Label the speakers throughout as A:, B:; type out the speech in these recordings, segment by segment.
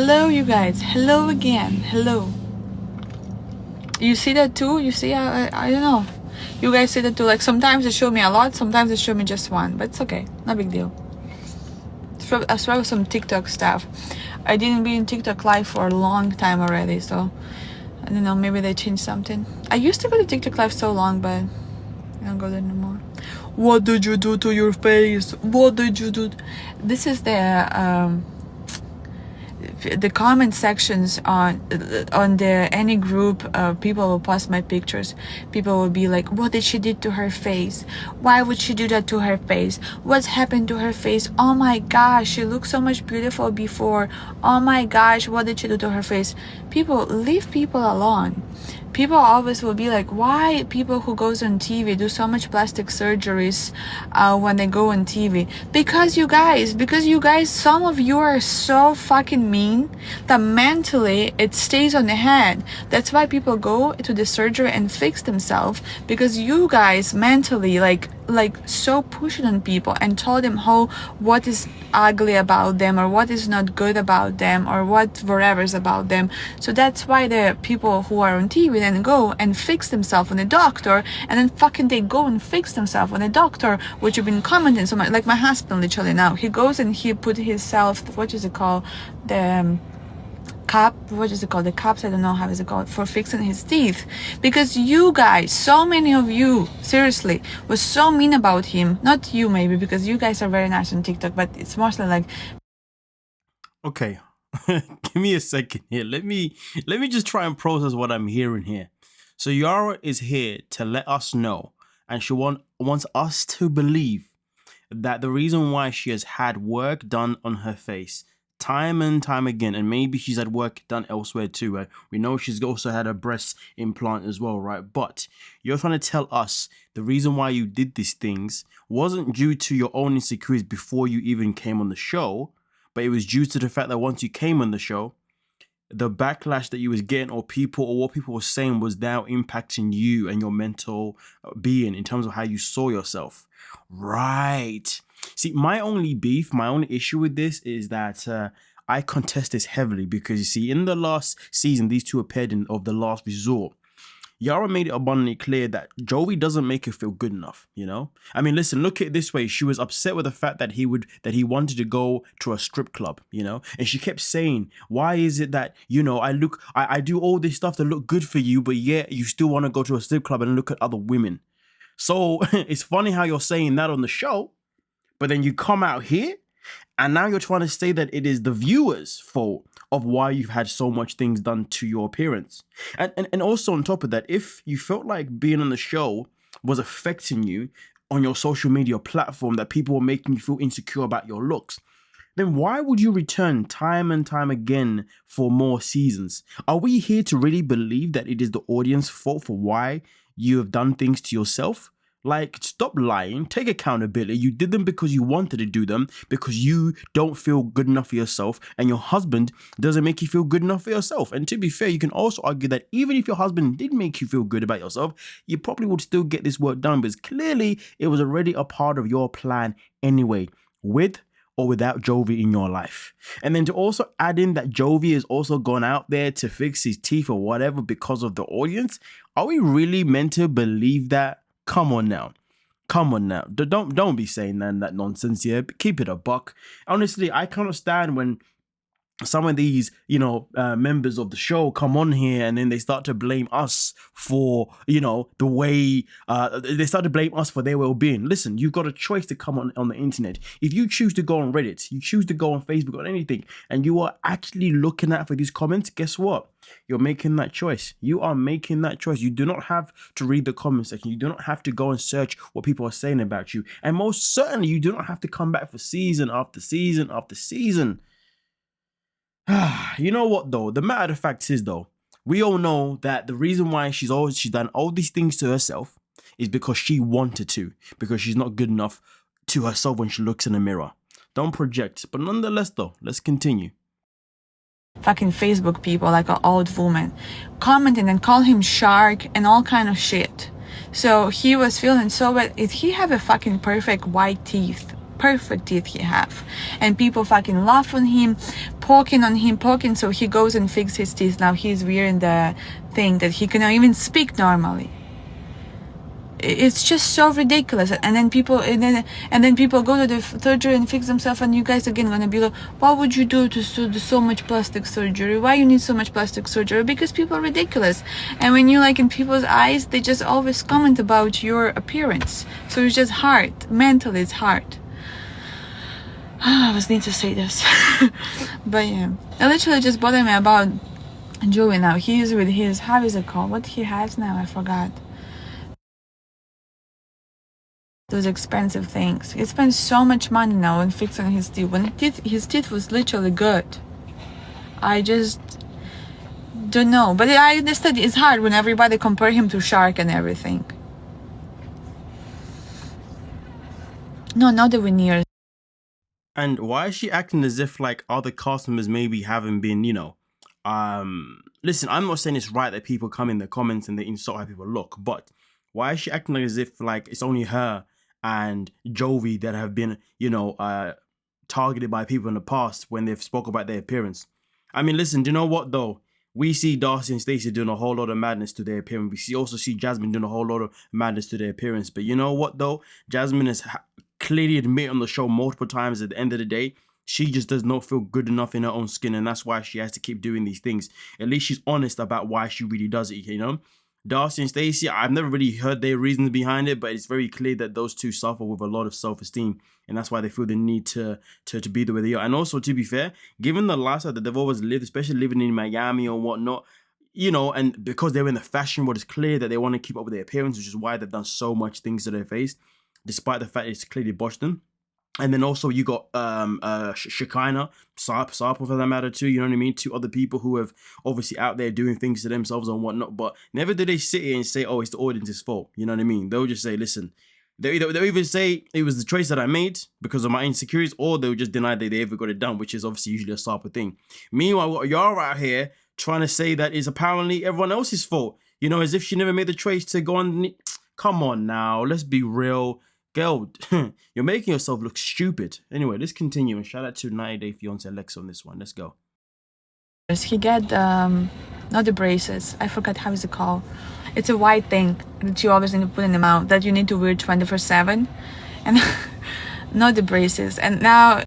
A: Hello, you guys. Hello again. Hello. You see that too? You see, I don't know. You guys see that too? Like sometimes they show me a lot, sometimes they show me just one, but it's okay. No big deal. As well as some TikTok stuff. I didn't be in TikTok live for a long time already, so I don't know, maybe they changed something. I used to go to TikTok live so long, but I don't go there anymore. What did you do to your face? What did you do? This is the comment sections on the any group. People will post my pictures. People will be like, what did she do to her face? Why would she do that to her face? What's happened to her face? Oh my gosh, she looked so much beautiful before. Oh my gosh, what did she do to her face? People, leave people alone. People always will be like, why people who goes on TV do so much plastic surgeries when they go on TV? Because you guys, some of you are so fucking mean that mentally it stays on the head. That's why people go to the surgery and fix themselves, because you guys mentally like so push it on people and told them what is ugly about them or what is not good about them or whatever is about them. So that's why the people who are on TV then go and fix themselves on a doctor, and then fucking they go and fix themselves on a doctor, which you've been commenting so much. Like my husband literally now, he goes and he put himself, what is it called, the the cups, I don't know how is it called, for fixing his teeth, because you guys, so many of you seriously was so mean about him. Not you maybe, because you guys are very nice on TikTok, but it's mostly like,
B: okay. Give me a second here. Let me just try and process what I'm hearing here. So Yara is here to let us know, and she wants us to believe that the reason why she has had work done on her face time and time again, and maybe she's had work done elsewhere too, right? We know she's also had a breast implant as well, right? But you're trying to tell us the reason why you did these things wasn't due to your own insecurities before you even came on the show, but it was due to the fact that once you came on the show, the backlash that you was getting, or what people were saying, was now impacting you and your mental being in terms of how you saw yourself. Right. See, my only issue with this is that I contest this heavily because, you see, in the last season, these two appeared in Of the Last Resort. Yara made it abundantly clear that Jovi doesn't make her feel good enough, you know? I mean, listen, look at it this way. She was upset with the fact that he wanted to go to a strip club, you know? And she kept saying, why is it that, you know, I do all this stuff to look good for you, but yet you still want to go to a strip club and look at other women? So it's funny how you're saying that on the show, but then you come out here and now you're trying to say that it is the viewer's fault of why you've had so much things done to your appearance. And also on top of that, if you felt like being on the show was affecting you on your social media platform, that people were making you feel insecure about your looks, then why would you return time and time again for more seasons? Are we here to really believe that it is the audience's fault for why you have done things to yourself? Like, stop lying, take accountability. You did them because you wanted to do them, because you don't feel good enough for yourself, and your husband doesn't make you feel good enough for yourself. And to be fair, you can also argue that even if your husband did make you feel good about yourself, you probably would still get this work done, because clearly it was already a part of your plan anyway, with or without Jovi in your life. And then to also add in that Jovi has also gone out there to fix his teeth or whatever because of the audience, are we really meant to believe that? Come on now. Don't be saying that nonsense here. Keep it a buck. Honestly, I cannot stand when some of these, members of the show come on here and then they start to blame us for, the way they start to blame us for their well-being. Listen, you've got a choice to come on the internet. If you choose to go on Reddit, you choose to go on Facebook or anything, and you are actually looking at for these comments, guess what? You're making that choice. You are making that choice. You do not have to read the comment section. You do not have to go and search what people are saying about you. And most certainly, you do not have to come back for season after season after season. You know what though? The matter of the fact is though, we all know that the reason why she's done all these things to herself is because she wanted to, because she's not good enough to herself when she looks in the mirror. Don't project. But nonetheless though, let's continue.
A: Fucking Facebook people, like an old woman, commenting and call him shark and all kind of shit. So he was feeling so bad. If he have a fucking perfect white teeth, perfect teeth he have, and people fucking laugh on him, poking, so he goes and fixes his teeth. Now he's wearing the thing that he cannot even speak normally. It's just so ridiculous. And then people go to the surgery and fix themselves, and you guys again gonna be like, why would you do so much plastic surgery? Why you need so much plastic surgery? Because people are ridiculous, and when you like in people's eyes, they just always comment about your appearance. So it's just hard, mentally it's hard. I was need to say this. But yeah, it literally just bothered me about Jovi now. He is with his, how is it called, what he has now, I forgot, those expensive things. He spends so much money now on fixing his teeth, when his teeth was literally good. I just don't know, but I understand it's hard when everybody compare him to Shark and everything. No, not the veneers.
B: And why is she acting as if like other customers maybe haven't been, listen, I'm not saying it's right that people come in the comments and they insult how people look, but why is she acting as if like it's only her and Jovi that have been, targeted by people in the past when they've spoke about their appearance? I mean, listen, do you know what though? We see Darcy and Stacey doing a whole lot of madness to their appearance. We also see Jasmine doing a whole lot of madness to their appearance. But you know what though? Jasmine has clearly admitted on the show multiple times at the end of the day, she just does not feel good enough in her own skin, and that's why she has to keep doing these things. At least she's honest about why she really does it, Darcy and Stacey, I've never really heard their reasons behind it, but it's very clear that those two suffer with a lot of self-esteem, and that's why they feel the need to be the way they are. And also, to be fair, given the lifestyle that they've always lived, especially living in Miami or whatnot, and because they're in the fashion world, it's clear that they want to keep up with their appearance, which is why they've done so much things to their face, despite the fact it's clearly botched them. And then also you got Shekinah, Sarpa for that matter too, you know what I mean? Two other people who have obviously out there doing things to themselves and whatnot, but never do they sit here and say, oh, it's the audience's fault, you know what I mean? They'll just say, listen, they'll either say it was the choice that I made because of my insecurities, or they'll just deny that they ever got it done, which is obviously usually a Sarpa thing. Meanwhile, what Yara out here trying to say that is apparently everyone else's fault, as if she never made the choice to go on. Come on now, let's be real. Girl, you're making yourself look stupid. Anyway, let's continue, and shout out to 90 Day Fiancé Alexa on this one. Let's go.
A: He get not the braces, I forgot how is it called. It's a white thing that you always need to put in the mouth that you need to wear 24/7, and not the braces. And now,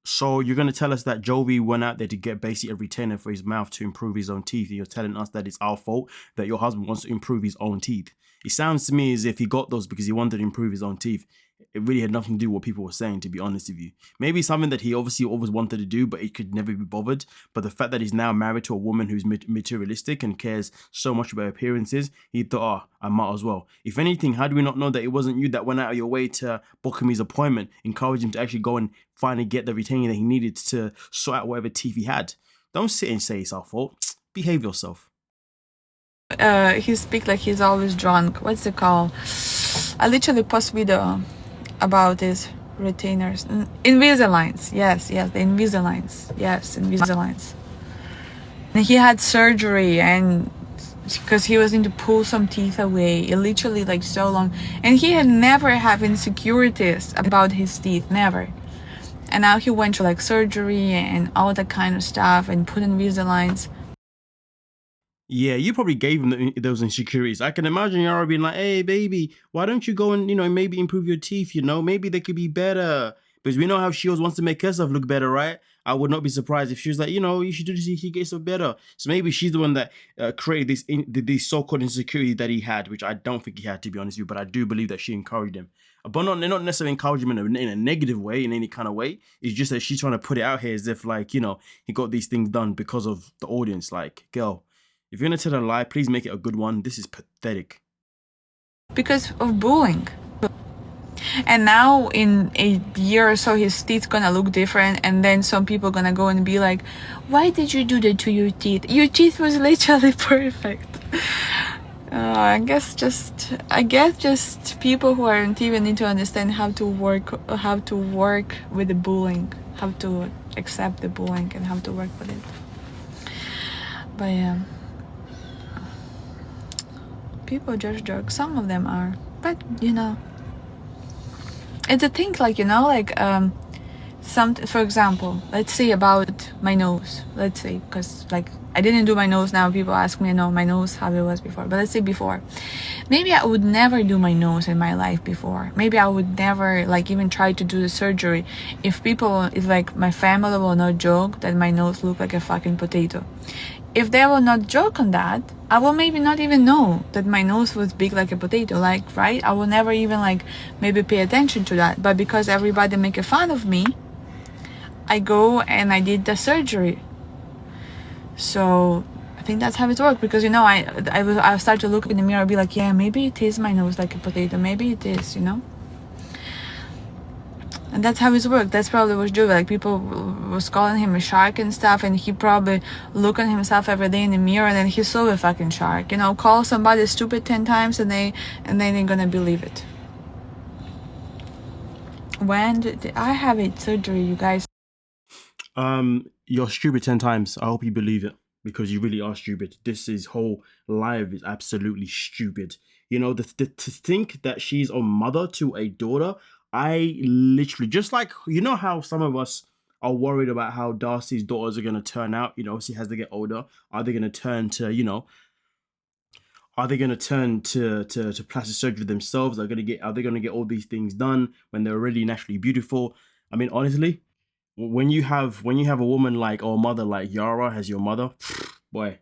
B: so you're gonna tell us that Jovi went out there to get basically a retainer for his mouth to improve his own teeth, and you're telling us that it's our fault that your husband wants to improve his own teeth? It sounds to me as if he got those because he wanted to improve his own teeth. It really had nothing to do with what people were saying, to be honest with you. Maybe something that he obviously always wanted to do, but he could never be bothered. But the fact that he's now married to a woman who's materialistic and cares so much about appearances, he thought, I might as well. If anything, how do we not know that it wasn't you that went out of your way to book him his appointment, encourage him to actually go and finally get the retainer that he needed to sort out whatever teeth he had? Don't sit and say it's our fault. Behave yourself.
A: he speak like he's always drunk. What's it called? I literally post video about his retainers. Invisaligns. Yes, the Invisaligns. Yes, Invisaligns. And he had surgery, and because he was in to pull some teeth away. It literally like so long. And he had never have insecurities about his teeth, never. And now he went through like surgery and all that kind of stuff and put in Invisaligns.
B: Yeah, you probably gave him those insecurities. I can imagine Yara being like, hey, baby, why don't you go and, maybe improve your teeth, maybe they could be better. Because we know how she always wants to make herself look better, right? I would not be surprised if she was like, you should do this, you should get yourself better. So maybe she's the one that created these so-called insecurities that he had, which I don't think he had, to be honest with you, but I do believe that she encouraged him. But not necessarily encourage him in a negative way, in any kind of way. It's just that she's trying to put it out here as if, like, he got these things done because of the audience. Like, girl, if you're going to tell a lie, please make it a good one. This is pathetic.
A: Because of bullying. And now in a year or so, his teeth gonna look different, and then some people gonna go and be like, why did you do that to your teeth? Your teeth was literally perfect. I guess just people who are on TV need to understand how to work with the bullying, how to accept the bullying and how to work with it. But yeah, people just joke. Some of them are, but it's a thing, like, you know, like, for example, let's say about my nose, let's say, because like I didn't do my nose now, people ask me, know my nose how it was before, but let's say before, maybe I would never do my nose in my life before, maybe I would never like even try to do the surgery if like my family will not joke that my nose looked like a fucking potato. If they will not joke on that, I will maybe not even know that my nose was big like a potato, like, right? I will never even like maybe pay attention to that. But because everybody make a fun of me, I go and I did the surgery. So I think that's how it worked, because, you know, I start to look in the mirror and be like, yeah, maybe it is my nose like a potato, maybe it is, you know. And that's how it worked. That's probably what Jovi, like, people was calling him a shark and stuff, and he probably look at himself every day in the mirror and then he saw a fucking shark, you know. Call somebody stupid 10 times and then they're gonna believe it. When did I have a surgery, you guys?
B: You're stupid 10 times. I hope you believe it, because you really are stupid. This is whole life is absolutely stupid. You know, to think that she's a mother to a daughter, I literally, just like, you know how some of us are worried about how Darcy's daughters are going to turn out, you know, as they get older. Are they going to turn to, you know, are they going to turn to plastic surgery themselves? Are they going to get all these things done when they're already naturally beautiful? I mean, honestly, when you have a woman like, or a mother like Yara as your mother, boy,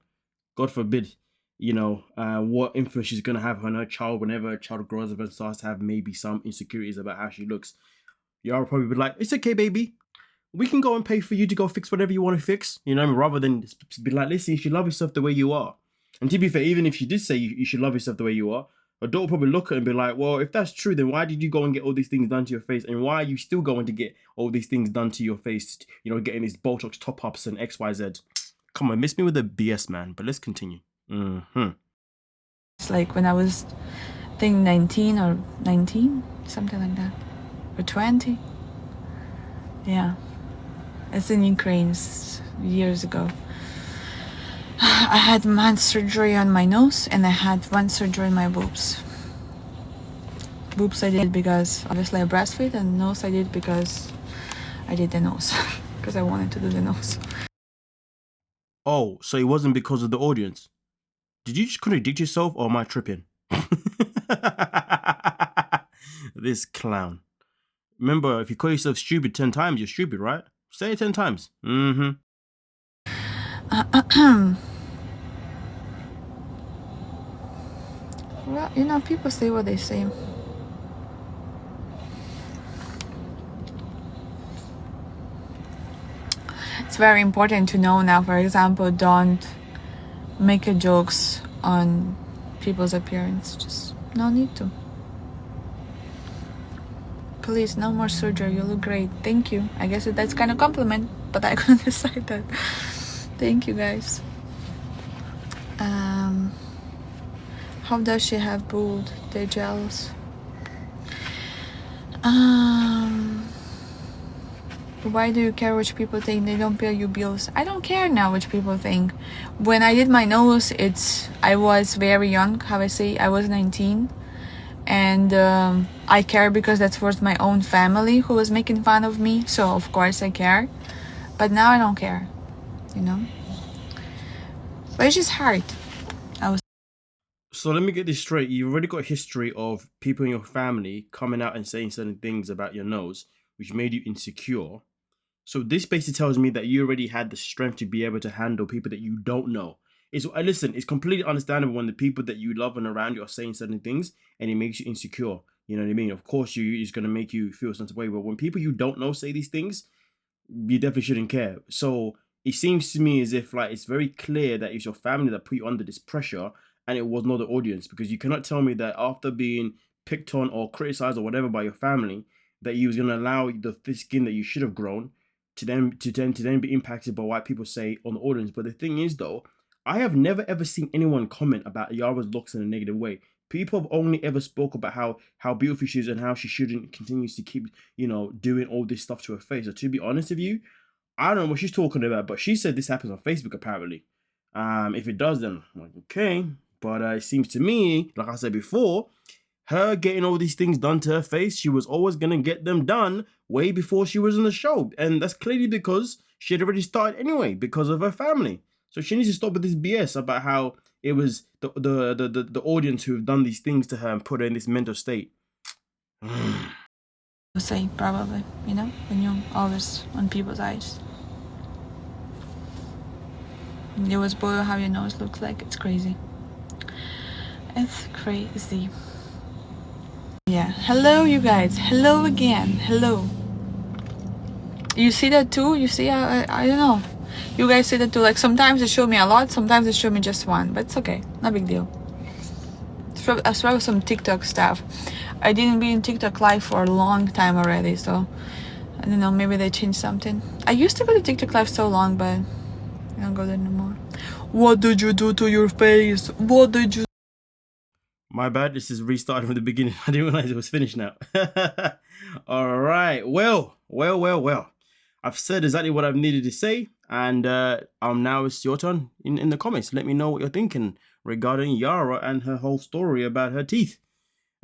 B: God forbid, you know, what influence she's gonna have on her child whenever a child grows up and starts to have maybe some insecurities about how she looks. Yara probably be like, "It's okay, baby. We can go and pay for you to go fix whatever you want to fix." You know, rather than be like, "Listen, you should love yourself the way you are." And to be fair, even if she did say you should love yourself the way you are, a daughter probably look at it and be like, well, if that's true, then why did you go and get all these things done to your face? And why are you still going to get all these things done to your face? You know, getting these Botox top-ups and XYZ. Come on, miss me with the BS, man. But let's continue.
A: It's like when I was, I think, 19 or 19, something like that, or 20. Yeah, it's in Ukraine, it's years ago. I had one surgery on my nose and I had one surgery on my boobs. Boobs I did because obviously I breastfeed, and nose I did because I did the nose because I wanted to do the nose.
B: Oh, so it wasn't because of the audience. Did you just contradict yourself, or am I tripping? This clown. Remember, if you call yourself stupid 10 times, you're stupid, right? Say it 10 times.
A: Well, you know, people say what they say. It's very important to know now, for example, don't make a jokes on people's appearance. Just no need to. Please, no more surgery. You look great. Thank you. I guess that's kind of compliment, but I couldn't decide that. Thank you, guys. How does she have booed? They're jealous. Why do you care which people think? They don't pay you bills. I don't care now which people think. When I did my nose, I was very young. How I say, I was 19, and I care because that was my own family who was making fun of me. So of course I care, but now I don't care. You know. But it's just hard.
B: So let me get this straight. You've already got a history of people in your family coming out and saying certain things about your nose, which made you insecure. So this basically tells me that you already had the strength to be able to handle people that you don't know. Listen, it's completely understandable when the people that you love and around you are saying certain things and it makes you insecure. You know what I mean? Of course, it's going to make you feel some way. But when people you don't know say these things, you definitely shouldn't care. So it seems to me as if like it's very clear that it's your family that put you under this pressure, and it was not the audience, because you cannot tell me that after being picked on or criticized or whatever by your family, that you was gonna allow the thick skin that you should have grown to then be impacted by what people say on the audience. But the thing is though, I have never ever seen anyone comment about Yara's looks in a negative way. People have only ever spoke about how beautiful she is and how she shouldn't continue to keep, you know, doing all this stuff to her face. So to be honest with you, I don't know what she's talking about, but she said this happens on Facebook apparently. If it does, then I'm like, okay. But it seems to me, like I said before, her getting all these things done to her face, she was always going to get them done way before she was in the show. And that's clearly because she had already started anyway because of her family. So she needs to stop with this BS about how it was the audience who have done these things to her and put her in this mental state.
A: Say probably, you know, when you're always on people's eyes. You was boiled how your nose looks like. It's crazy. It's crazy. Yeah. Hello, you guys. Hello again. Hello. You see that too? You see? I don't know. You guys see that too? Like sometimes they show me a lot, sometimes they show me just one, but it's okay. No big deal. It's probably some TikTok stuff. I didn't be in TikTok live for a long time already, so I don't know. Maybe they changed something. I used to go to TikTok live so long, but I don't go there anymore. What did you do to your face? What did you?
B: My bad. This is restarting from the beginning. I didn't realize it was finished now. All right. Well. I've said exactly what I've needed to say, and now it's your turn in the comments. Let me know what you're thinking regarding Yara and her whole story about her teeth,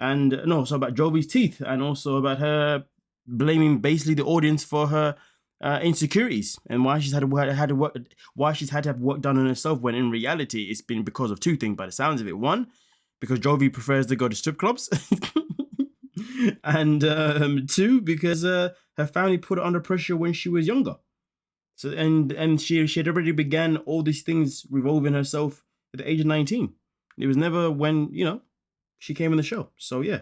B: and so about Jovi's teeth, and also about her blaming basically the audience for her insecurities and why she's had to work, why she's had to have work done on herself, when in reality it's been because of two things by the sounds of it. One, because Jovi prefers to go to strip clubs. And two, because her family put her under pressure when she was younger. So and she had already began all these things revolving herself at the age of 19. It was never when, she came in the show. So yeah.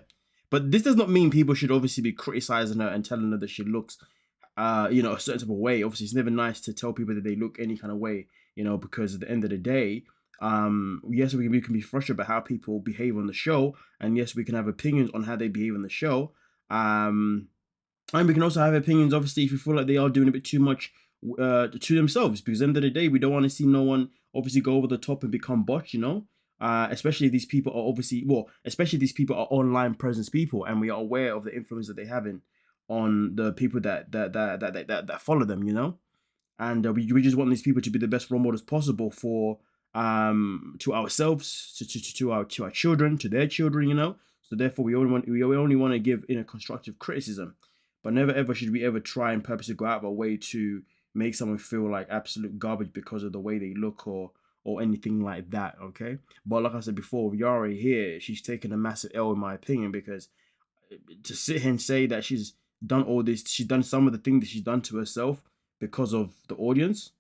B: But this does not mean people should obviously be criticizing her and telling her that she looks a certain type of way. Obviously, it's never nice to tell people that they look any kind of way, because at the end of the day, yes, we can be frustrated about how people behave on the show, and yes, we can have opinions on how they behave on the show, and we can also have opinions, obviously, if we feel like they are doing a bit too much to themselves, because at the end of the day, we don't want to see no one obviously go over the top and become botched, especially if these people are online presence people, and we are aware of the influence that they're having on the people that follow them, and we just want these people to be the best role models possible for to ourselves, to our children, to their children, So therefore, we only want to give constructive criticism, but never ever should we ever try and purposely go out of our way to make someone feel like absolute garbage because of the way they look or anything like that. Okay, but like I said before, Yara here, she's taken a massive L in my opinion, because to sit here and say that she's done all this, she's done some of the things that she's done to herself because of the audience.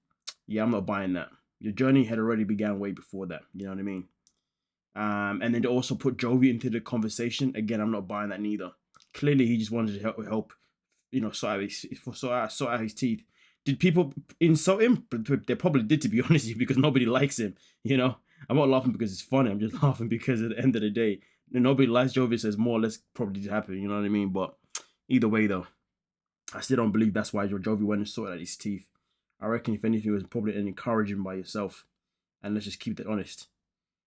B: Yeah, I'm not buying that. Your journey had already began way before that. You know what I mean? And then to also put Jovi into the conversation, again, I'm not buying that neither. Clearly, he just wanted to help sort out his teeth. Did people insult him? They probably did, to be honest with you, because nobody likes him. I'm not laughing because it's funny. I'm just laughing because at the end of the day, nobody likes Jovi, so it's more or less probably did happen. You know what I mean? But either way, though, I still don't believe that's why Jovi went and sorted out his teeth. I reckon, if anything, it was probably an encouraging by yourself. And let's just keep that honest.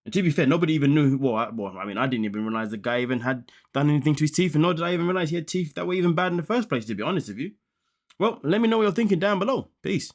B: And to be fair, nobody even knew. I didn't even realize the guy even had done anything to his teeth, and nor did I even realize he had teeth that were even bad in the first place, to be honest with you. Well, let me know what you're thinking down below. Peace.